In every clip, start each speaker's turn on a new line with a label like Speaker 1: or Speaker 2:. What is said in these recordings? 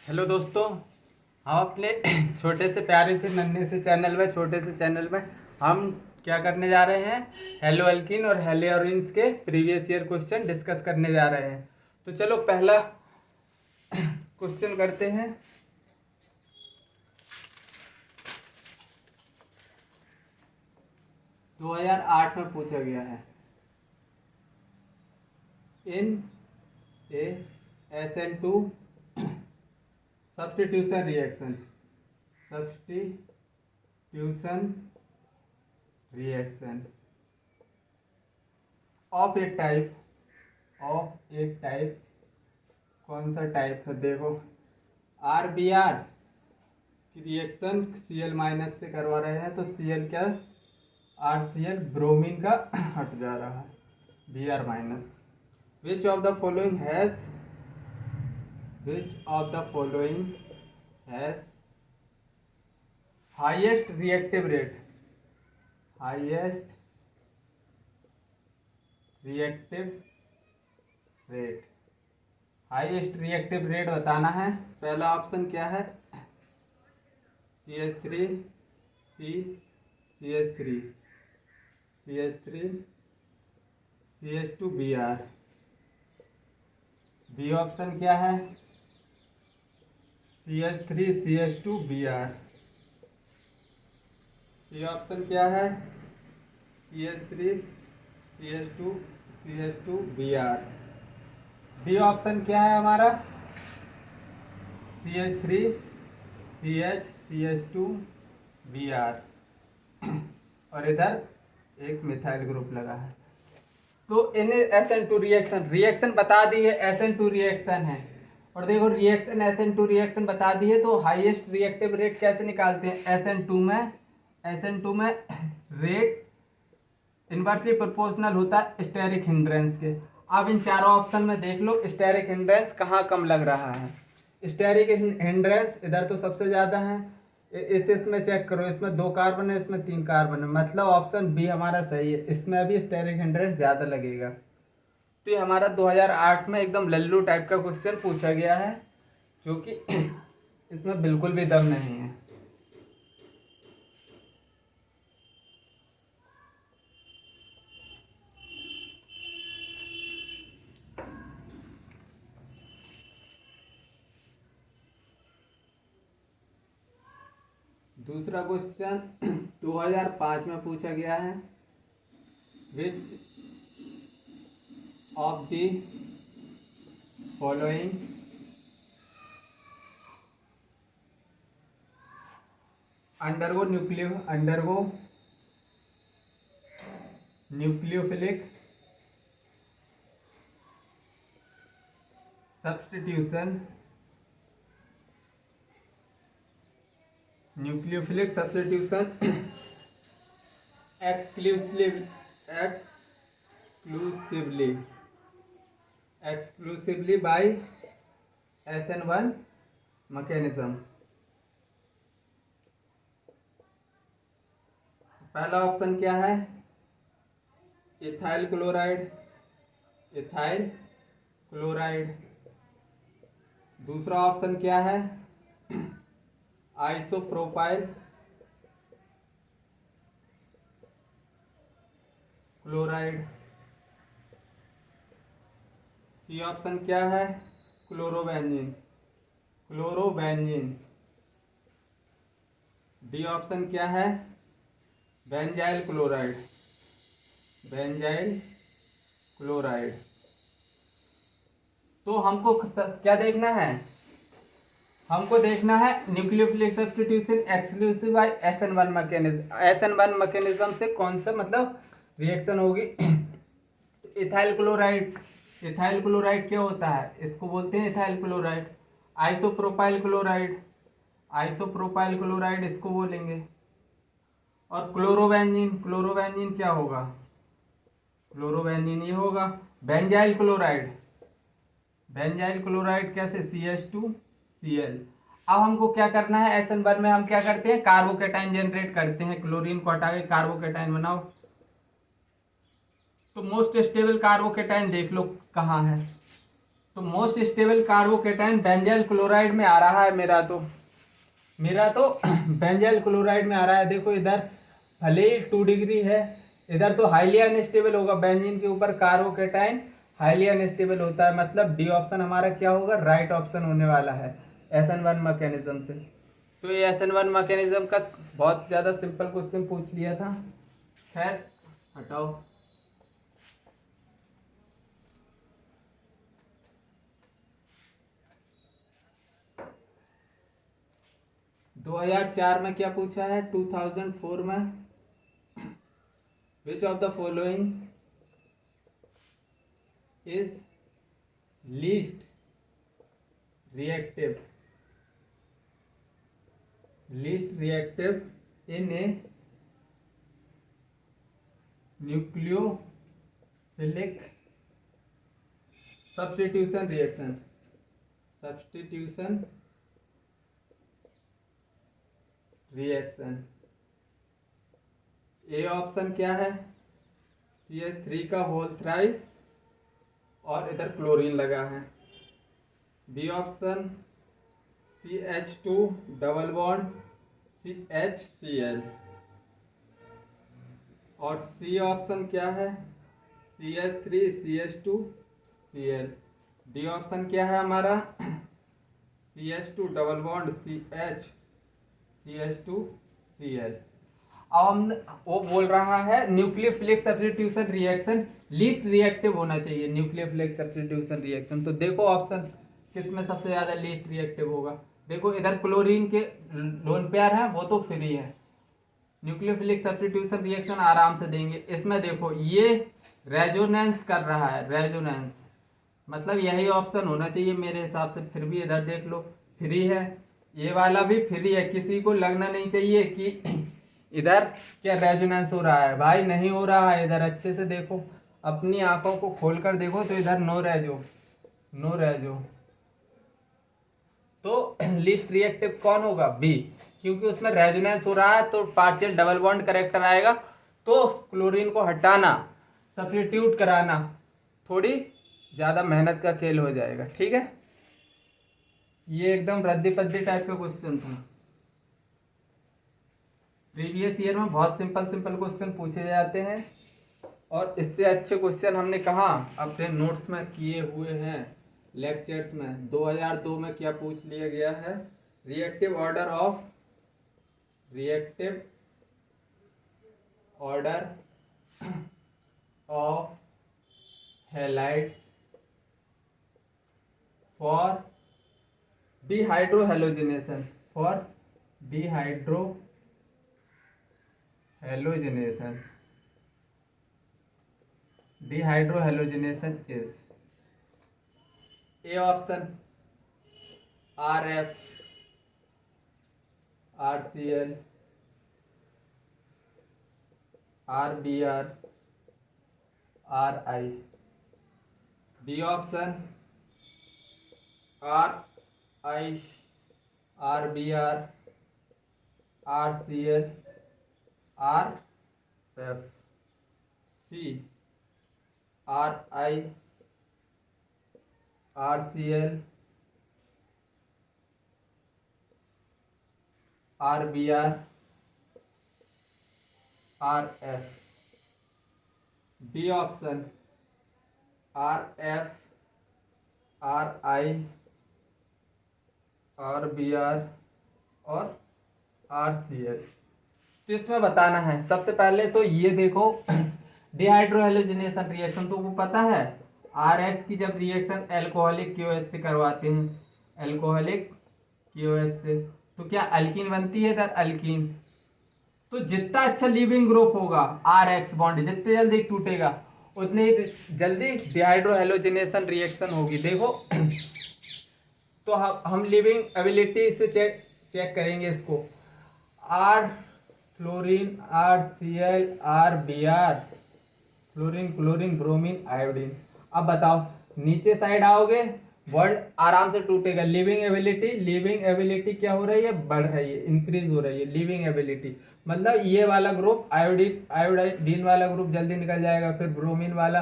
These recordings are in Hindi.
Speaker 1: हेलो दोस्तों, हम अपने छोटे से प्यारे से नन्हे से चैनल में हम क्या करने जा रहे हैं। हेलो अल्किन और हेलोरिन्स के प्रीवियस ईयर क्वेश्चन डिस्कस करने जा रहे हैं। तो चलो पहला क्वेश्चन करते हैं। दो 2008 में पूछा गया है। इन ए SN2 substitution reaction of A type कौन सा टाइप है? देखो, RBr की रिएक्शन Cl माइनस से करवा रहे हैं तो Cl क्या, RCl ब्रोमीन का हट जा रहा है, Br minus. Which of the following has highest reactive rate highest reactive rate बताना है। पहला ऑप्शन क्या है? CH3 C CH3 CH2 Br। B option क्या है? CH3 CH2 Br। C option क्या है? CH3 CH2 Br। D option क्या है हमारा? CH3 CH2 Br। और इधर एक मिथाइल ग्रुप लगा है। तो SN2 रिएक्शन बता दी है, SN2 रिएक्शन है। और देखो, SN2 रिएक्शन बता दी है तो हाईएस्ट रिएक्टिव रेट कैसे निकालते हैं? SN2 में रेट इन्वर्सली प्रोपोर्शनल होता है स्टेरिक हिंड्रेंस के। अब इन चारों ऑप्शन में देख लो स्टेरिक हिंड्रेंस कहाँ कम लग रहा है। स्टेरिक हिंड्रेंस इधर तो सबसे ज़्यादा है। इसमें चेक करो, इसमें 2 कार्बन है, इसमें 3 कार्बन है, मतलब ऑप्शन बी हमारा सही है। इसमें भी स्टेरिक हिंड्रेंस ज़्यादा लगेगा। तो ये हमारा 2008 में एकदम लल्लू टाइप का क्वेश्चन पूछा गया है, जो कि इसमें बिल्कुल भी दम नहीं है। दूसरा क्वेश्चन 2005 में पूछा गया है। Which of the following undergo nucleophilic substitution exclusively by SN1 mechanism। पहला ऑप्शन क्या है? Ethyl chloride. दूसरा ऑप्शन क्या है? Isopropyl chloride. सी ऑप्शन क्या है? क्लोरोबेंजीन। डी ऑप्शन क्या है? Benzyl chloride. तो हमको क्या देखना है? हमको देखना है nucleophilic substitution exclusive by SN1 mechanism से कौन सा मतलब रिएक्शन होगी। इथाइल क्लोराइड क्या होता है? इसको बोलते हैं इथाइल क्लोराइड। आइसोप्रोपाइल क्लोराइड इसको बोलेंगे। और क्लोरोबेंजीन क्या होगा? क्लोरोबेंजीन ये होगा। बेंजाइल क्लोराइड कैसे? CH2Cl। अब हमको क्या करना है? SN1 में हम क्या करते हैं? कार्बोकेटाइन जनरेट करते हैं। क्लोरीन को हटा के कार्बोकेटाइन बनाओ। तो मोस्ट स्टेबल कार्बोकेटाइन देख लो कहाँ है। तो most stable carbocation benzyl chloride में आ रहा है मेरा तो बेंजाइल क्लोराइड में आ रहा है। देखो इधर भले ही 2 डिग्री है, इधर तो हाईली अनस्टेबल होगा। बेंजीन के ऊपर कार्बोकेटाइन हाईली अनस्टेबल होता है, मतलब डी ऑप्शन हमारा क्या होगा, राइट ऑप्शन होने वाला है SN1 मैकेनिज्म से। तो ये SN1 मैकेनिज्म का बहुत ज़्यादा सिंपल क्वेश्चन पूछ लिया था। खैर हटाओ। 2004 में क्या पूछा है, 2004 में, which of the following is least reactive in A nucleophilic substitution reaction. A option क्या है, CH3 का होल थ्राइस और इधर क्लोरीन लगा है। B option CH2 double bond CHCl। और सी ऑप्शन क्या है, CH3 CH2 Cl। D option क्या है हमारा, CH2 double bond CH2 Cl। अब हम वो बोल रहा है nucleophilic substitution reaction least reactive होना चाहिए, न्यूक्लियोफिलिक सब्स्टिट्यूशन रिएक्शन। तो देखो ऑप्शन किसमें सबसे ज्यादा लीस्ट रिएक्टिव होगा। देखो इधर क्लोरीन के लोन पेयर है, वो तो फ्री है, न्यूक्लियोफिलिक सब्स्टिट्यूशन रिएक्शन आराम से देंगे। इसमें देखो ये रेजोनेंस कर रहा है, रेजोनेंस मतलब यही ऑप्शन होना चाहिए मेरे हिसाब से। फिर भी इधर देख लो फ्री है, ये वाला भी फ्री है, किसी को लगना नहीं चाहिए कि इधर क्या रेजोनेंस हो रहा है, भाई नहीं हो रहा है। इधर अच्छे से देखो, अपनी आंखों को खोलकर देखो तो इधर नो रेजो। तो लीस्ट रिएक्टिव कौन होगा, बी, क्योंकि उसमें रेजोनेंस हो रहा है तो पार्शियल डबल बॉन्ड करेक्टर आएगा। तो क्लोरीन को हटाना, सब्स्टिट्यूट कराना थोड़ी ज्यादा मेहनत का खेल हो जाएगा, ठीक है। ये एकदम रद्दी पद्दी टाइप का क्वेश्चन था। प्रीवियस ईयर में बहुत सिंपल क्वेश्चन पूछे जाते हैं, और इससे अच्छे क्वेश्चन हमने कहाँ अपने नोट्स में किए हुए हैं लेक्चर्स में। 2002 में क्या पूछ लिया गया है, reactive order of halides for dehydrohalogenation dehydrohalogenation is A option RF RCl RBr RI। B option RI RBr RCl RF। C RI RCl RBr RF। D option RF RI RBr और RCl। तो इसमें बताना है सबसे पहले तो ये देखो डिहाइड्रोहेलोजिनेशन रिएक्शन तो वो पता है, RH की जब रिएक्शन एल्कोहलिक QH से करवाते हैं, एल्कोहलिक QH से, तो क्या अल्कीन बनती है इधर अल्कीन। तो जितना अच्छा लिविंग ग्रुप होगा RH बॉन्ड जितने जल्दी टूटेगा उतने ही जल्दी डिहाइड्रोहेलोजिनेशन रिएक्शन होगी। देखो तो हम लिविंग एबिलिटी से चेक करेंगे इसको, R fluorine RCl RBr, chlorine bromine iodine. अब बताओ नीचे साइड आओगे बॉन्ड आराम से टूटेगा। लिविंग एबिलिटी क्या हो रही है, बढ़ रही है, इंक्रीज हो रही है लिविंग एबिलिटी। मतलब ये वाला ग्रुप आयोडीन वाला ग्रुप जल्दी निकल जाएगा, फिर ब्रोमीन वाला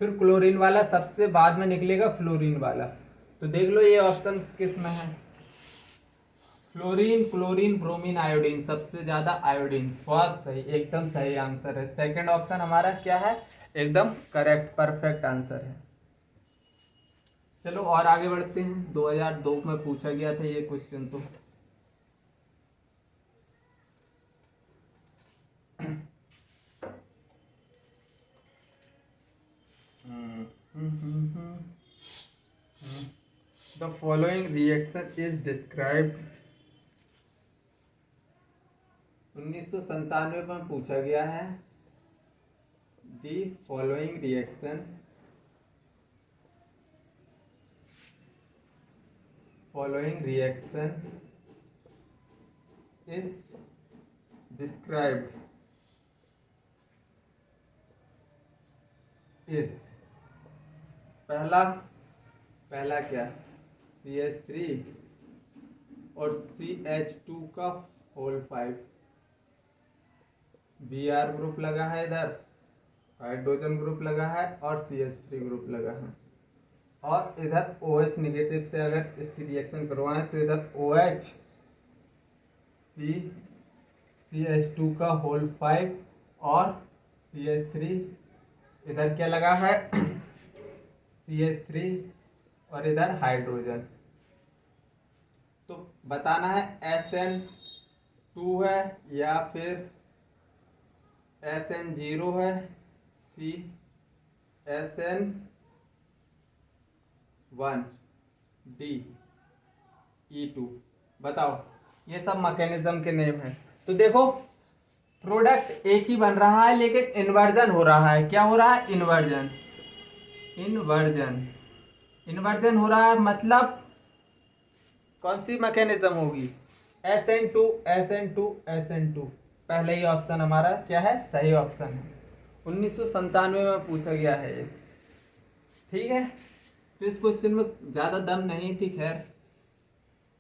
Speaker 1: फिर क्लोरीन वाला सबसे बाद में निकलेगा फ्लोरीन वाला। तो देख लो ये ऑप्शन किस में है, फ्लोरीन, क्लोरीन, ब्रोमीन, आयोडीन, सबसे ज्यादा आयोडीन। बहुत सही, एकदम सही आंसर है। सेकंड ऑप्शन हमारा क्या है, एकदम करेक्ट परफेक्ट आंसर है। चलो और आगे बढ़ते हैं। 2002 में पूछा गया था ये क्वेश्चन तो। The following reaction is described, 1997 में पूछा गया है। The following reaction is described is, पहला क्या, CH3 और CH2 का होल 5, Br ग्रुप लगा है, इधर हाइड्रोजन ग्रुप लगा है और CH3 ग्रुप लगा है, और इधर OH निगेटिव से अगर इसकी रिएक्शन करवाएं तो इधर OH CH2 का होल 5 और CH3, इधर क्या लगा है CH3 और इधर हाइड्रोजन। तो बताना है SN2 है या फिर SN0 है, SN1 DE2। बताओ, ये सब मैकेनिज्म के नेम है। तो देखो प्रोडक्ट एक ही बन रहा है लेकिन इन्वर्जन हो रहा है। क्या हो रहा है, इन्वर्जन हो रहा है। मतलब कौन सी मैकेनिज्म होगी, SN2 पहले ही ऑप्शन हमारा क्या है, सही ऑप्शन है। 1997 में पूछा गया है ये, ठीक है। तो इस क्वेश्चन में ज्यादा दम नहीं थी, खैर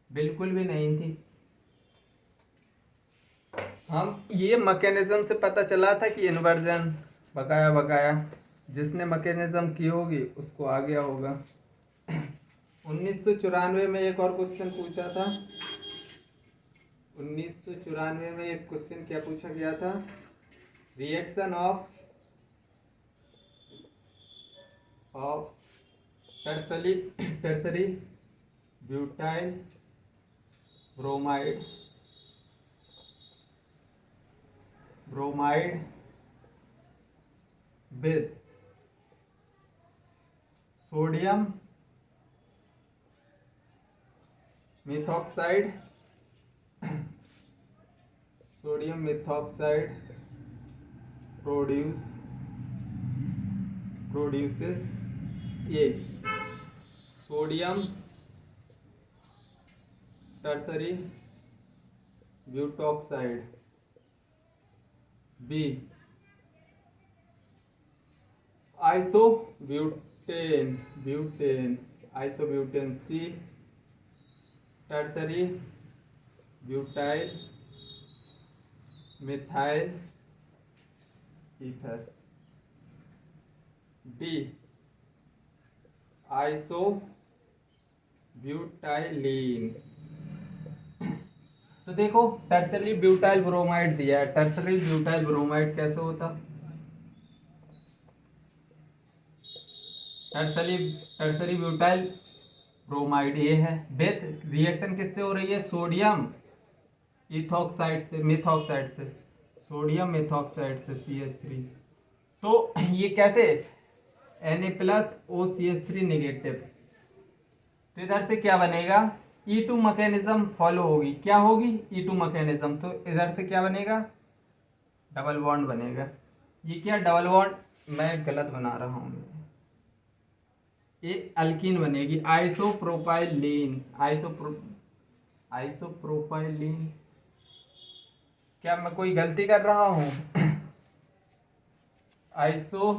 Speaker 1: बिल्कुल भी नहीं थी। हम ये मैकेनिज्म से पता चला था कि इन्वर्जन बकाया जिसने मैकेनिज्म की होगी उसको आ गया होगा। 1994 में एक और क्वेश्चन पूछा था। 1994 में एक क्वेश्चन क्या पूछा गया था, reaction of tertiary butyl bromide with sodium methoxide produces A, sodium tertiary butoxide, B isobutane, C tertiary butyl methyl ether, D आइसोब्यूटाइलीन। तो देखो टर्सरी ब्यूटाइल ब्रोमाइड दिया है, टर्सरी ब्यूटाइल ब्रोमाइड कैसे होता, टर्सरी ब्यूटाइल ब्रोमाइड ये है। बेथ रिएक्शन किससे हो रही है, सोडियम इथॉक्साइड से, सोडियम मेथॉक्साइड से CH3। तो ये कैसे, Na+OCH3 नेगेटिव। तो इधर से क्या बनेगा, E2 मैकेनिज्म फॉलो होगी। क्या होगी, E2 मैकेनिज्म। तो इधर से क्या बनेगा, डबल बॉन्ड बनेगा। ये क्या डबल बॉन्ड, मैं गलत बना रहा हूँ, ये अल्कीन बनेगी, आइसोप्रोपाइलीन। क्या मैं कोई गलती कर रहा हूँ आइसो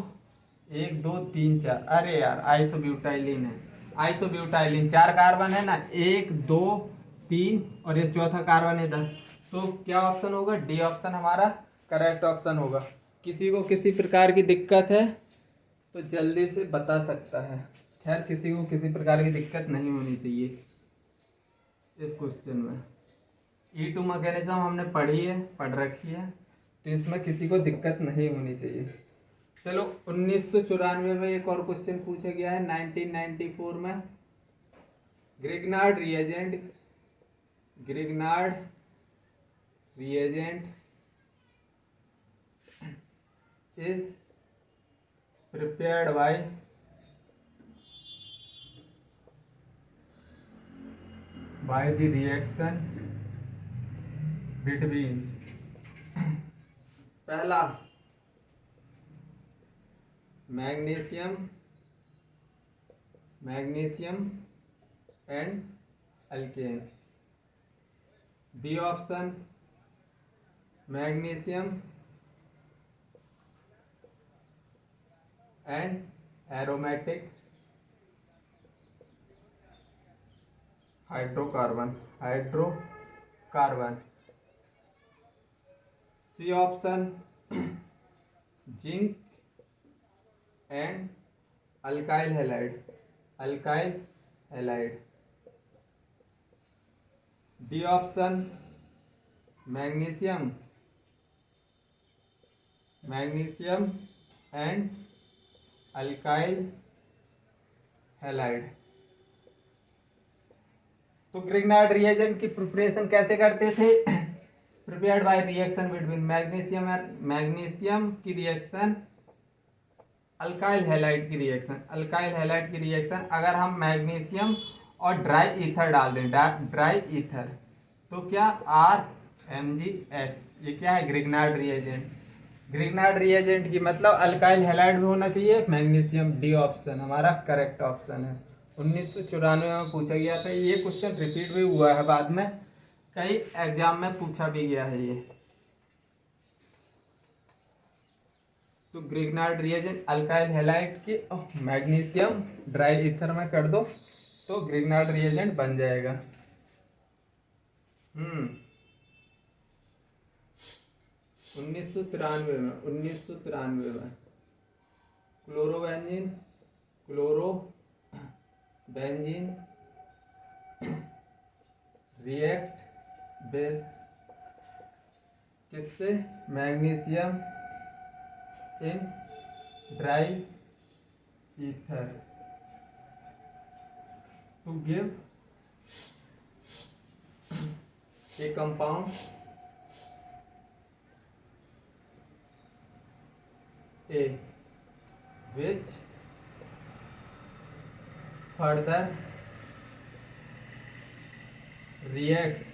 Speaker 1: 1 2 3 4, अरे यार आइसोब्यूटाइलिन है, आइसोब्यूटाइलिन 4 कार्बन है ना, 1 2 3 और ये चौथा कार्बन इधर। तो क्या ऑप्शन होगा, डी ऑप्शन हमारा करेक्ट ऑप्शन होगा। किसी को किसी प्रकार की दिक्कत है तो जल्दी से बता सकता है। खैर किसी को किसी प्रकार की दिक्कत नहीं होनी चाहिए इस क्वेश्चन में। E2 मैकेनिज्म हमने पढ़ रखी है, तो इसमें किसी को दिक्कत नहीं होनी चाहिए। चलो 1994 में एक और क्वेश्चन पूछा गया है 1994 में। Grignard reagent is prepared by the reaction between पहला magnesium and alkane, B option magnesium and aromatic hydrocarbon, C option zinc and alkyl halide, D option magnesium and alkyl halide. तो ग्रिग्नार्ड रिएजेंट की प्रिपरेशन कैसे करते थे? Prepared by reaction between magnesium की रिएक्शन अल्काइल हैलाइड की रिएक्शन अगर हम मैग्नीशियम और ड्राई ईथर डाल दें, ड्राई ईथर, तो क्या RMgX, ये क्या है? ग्रिग्नार्ड रिएजेंट की मतलब अल्काइल हैलाइड भी होना चाहिए, मैग्नीशियम, डी ऑप्शन हमारा करेक्ट ऑप्शन है। 1994 में पूछा गया था ये क्वेश्चन, रिपीट भी हुआ है बाद में, कई एग्जाम में पूछा भी गया है ये। तो ग्रिग्नार्ड रिएजेंट अल्काइल हैलाइड की मैग्नीशियम ड्राई ईथर में कर दो तो ग्रिग्नार्ड रिएजेंट बन जाएगा। 1993 में क्लोरोबेंजीन रिएक्ट विद किससे? Magnesium in dry ether to give a compound A which further reacts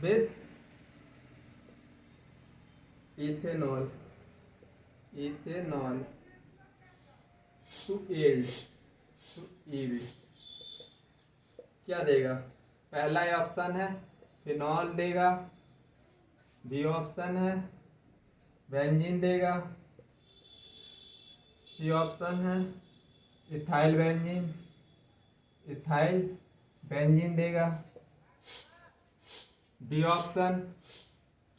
Speaker 1: with ethanol to yield क्या देगा? पहला ऑप्शन है फिनॉल देगा, बी ऑप्शन है बेंजीन देगा, सी ऑप्शन है इथाइल बेंजीन देगा, डी ऑप्शन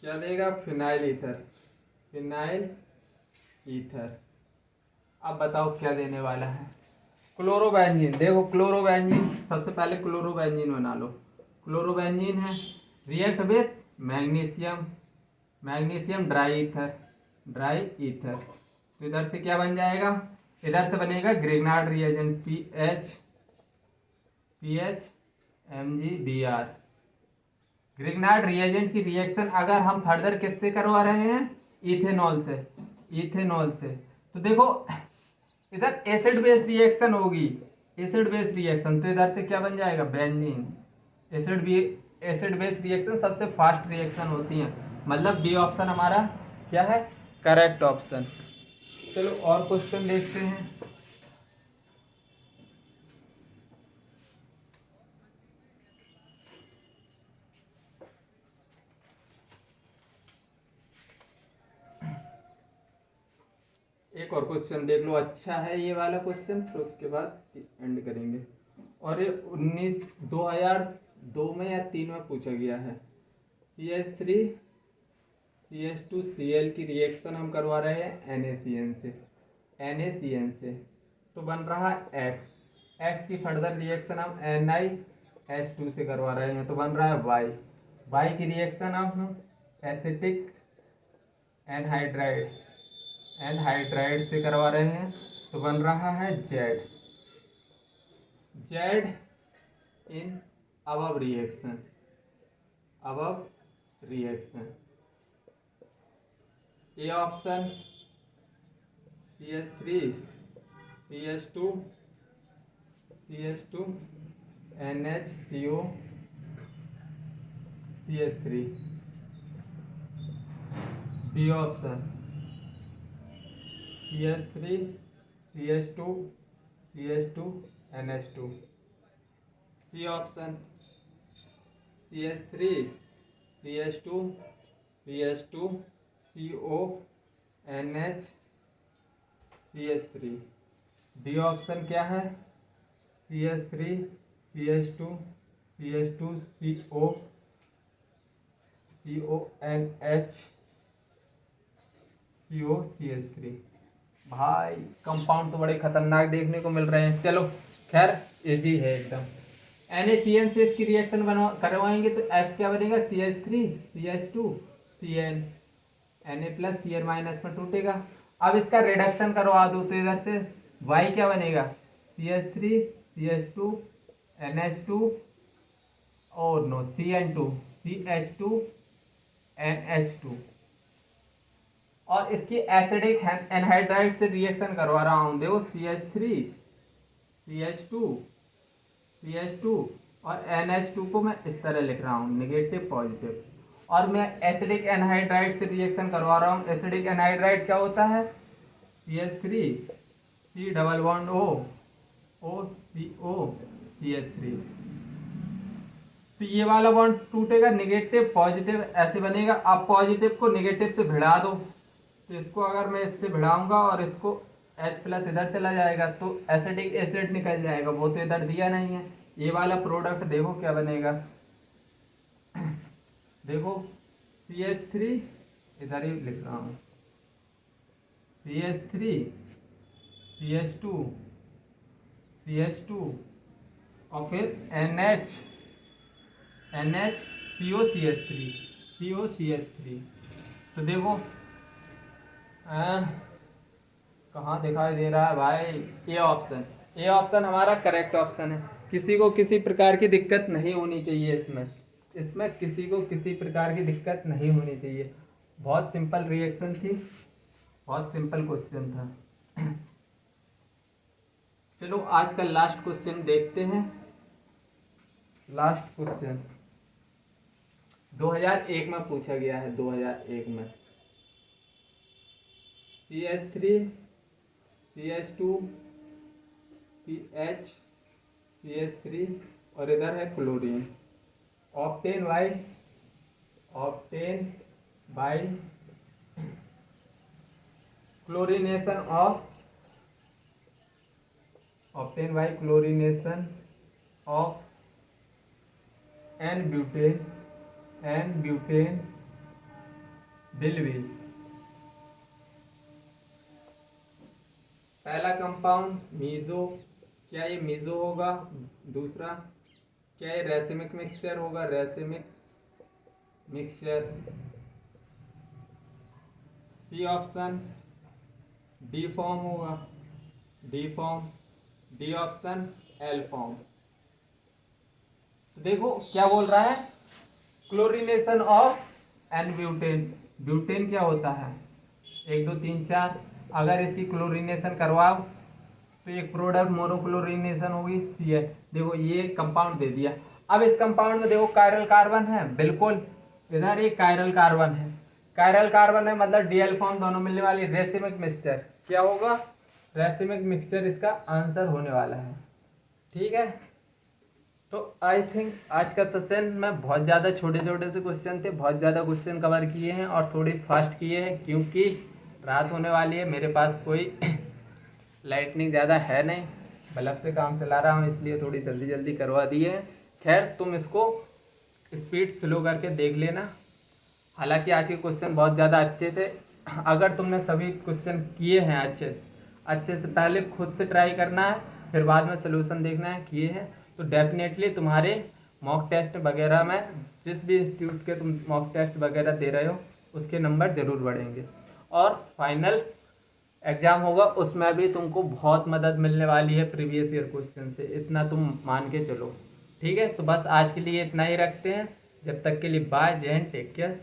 Speaker 1: क्या देगा? Phenyl ether. अब बताओ क्या देने वाला है? क्लोरोबेंजीन। देखो क्लोरोबेंजीन, सबसे पहले क्लोरोबेंजीन बना लो। क्लोरोबेंजीन है react with magnesium dry ether, तो इधर से क्या बन जाएगा? इधर से बनेगा Grignard reagent PHMgBr। Grignard reagent की रिएक्शन अगर हम फर्दर किससे करवा रहे हैं? इथेनॉल से। तो देखो इधर एसिड बेस रिएक्शन होगी, तो इधर से क्या बन जाएगा? बेंजीन। एसिड बेस रिएक्शन सबसे फास्ट रिएक्शन होती है, मतलब बी ऑप्शन हमारा क्या है? Correct option. चलो और क्वेश्चन देखते हैं। एक और क्वेश्चन देख लो, अच्छा है ये वाला क्वेश्चन, फिर उसके बाद एंड करेंगे। और ये 2002 में या 3 में पूछा गया है। CH2Cl की रिएक्शन हम करवा रहे हैं NaCN से तो बन रहा X की फर्दर रिएक्शन हम NiH2 से करवा रहे हैं तो बन रहा है Y की रिएक्शन हम एसिटिक एनहाइड्राइड से करवा रहे हैं तो बन रहा है Z in above reaction A option CH3 CH2 NHCO CH3 B option CH3 CH2 NH2 C option CH3 CH2 CO NH CH3 D option क्या है CH3 CH2 CO NH CH3। भाई कंपाउंड तो बड़े खतरनाक देखने को मिल रहे हैं। चलो खैर इजी है एकदम। NaCN से इसकी रिएक्शन करवाएंगे तो S क्या बनेगा CH3 CH2 CN Na+Cl- में टूटेगा। अब इसका रिडक्शन करवा दो तो इधर से Y क्या बनेगा CH3 CH2 NH2 और नो CN2 CH2 NH2 और इसकी एसिडिक एनहाइड्राइड से रिएक्शन करवा रहा हूँ। देखो CH3 CH2 और NH2 को मैं इस तरह लिख रहा हूँ नेगेटिव पॉजिटिव और मैं एसिडिक एनहाइड्राइड से रिएक्शन करवा रहा हूँ। एसिडिक एनहाइड्राइड क्या होता है CH3 C double bond O CO CH3 तो ये वाला बॉन्ड टूटेगा नेगेटिव पॉजिटिव ऐसे बनेगा। अब पॉजिटिव को नेगेटिव से भिड़ा दो तो इसको अगर मैं इससे भिड़ाऊंगा और इसको H+ इधर चला जाएगा तो एसिडिक एसिड निकल जाएगा। वो तो इधर दिया नहीं है। ये वाला प्रोडक्ट देखो क्या बनेगा। देखो CH3 इधर ही लिख रहा हूँ CH3 CH2 और फिर NH CO CH3 तो देखो कहाँ दिखाई दे रहा है भाई। ए ऑप्शन हमारा करेक्ट ऑप्शन है। किसी को किसी प्रकार की दिक्कत नहीं होनी चाहिए। इसमें किसी को किसी प्रकार की दिक्कत नहीं होनी चाहिए। बहुत सिंपल रिएक्शन थी, बहुत सिंपल क्वेश्चन था। चलो आज का लास्ट क्वेश्चन देखते हैं। लास्ट क्वेश्चन 2001 में पूछा गया है। 2001 में CH3 CH2 CH3 और इधर है chlorine. Obtain by chlorination of N butane will be पहला कंपाउंड मीजो। क्या ये मीजो होगा? दूसरा क्या ये रेसिमिक मिक्सचर होगा? Racemic mixture. C option D form होगा। D option L form. तो देखो क्या बोल रहा है क्लोरीनेशन ऑफ एन ब्यूटेन क्या होता है 1 2 3 4। अगर इसकी क्लोरीनेशन करवाओ तो एक प्रोडक्ट मोनोक्लोरीनेशन होगी CH। देखो ये कंपाउंड दे दिया। अब इस कंपाउंड में देखो कायरल कार्बन है, बिल्कुल इधर एक कायरल कार्बन है। कायरल कार्बन है मतलब DL फॉर्म दोनों मिलने वाली रेसिमिक मिक्सचर। क्या होगा? रेसिमिक मिक्सचर इसका आंसर होने वाला है। ठीक है, तो आई थिंक आज का सेशन में बहुत ज़्यादा छोटे छोटे से क्वेश्चन थे, बहुत ज़्यादा क्वेश्चन कवर किए हैं और थोड़ी फास्ट किए हैं क्योंकि रात होने वाली है। मेरे पास कोई लाइटनिंग ज़्यादा है नहीं, बल्ब से काम चला रहा हूँ इसलिए थोड़ी जल्दी जल्दी करवा दी है। खैर तुम इसको स्पीड स्लो करके देख लेना हालांकि आज के क्वेश्चन बहुत ज़्यादा अच्छे थे। अगर तुमने सभी क्वेश्चन किए हैं अच्छे अच्छे से, पहले खुद से ट्राई करना है, फिर बाद में सोल्यूशन देखना है, किए हैं तो डेफिनेटली तुम्हारे मॉक टेस्ट वगैरह में, जिस भी इंस्टीट्यूट के तुम मॉक टेस्ट वगैरह दे रहे हो, उसके नंबर ज़रूर बढ़ेंगे। और फाइनल एग्ज़ाम होगा उसमें भी तुमको बहुत मदद मिलने वाली है प्रीवियस ईयर क्वेश्चन से, इतना तुम मान के चलो। ठीक है, तो बस आज के लिए इतना ही रखते हैं। जब तक के लिए बाय, जय हिंद, टेक केयर।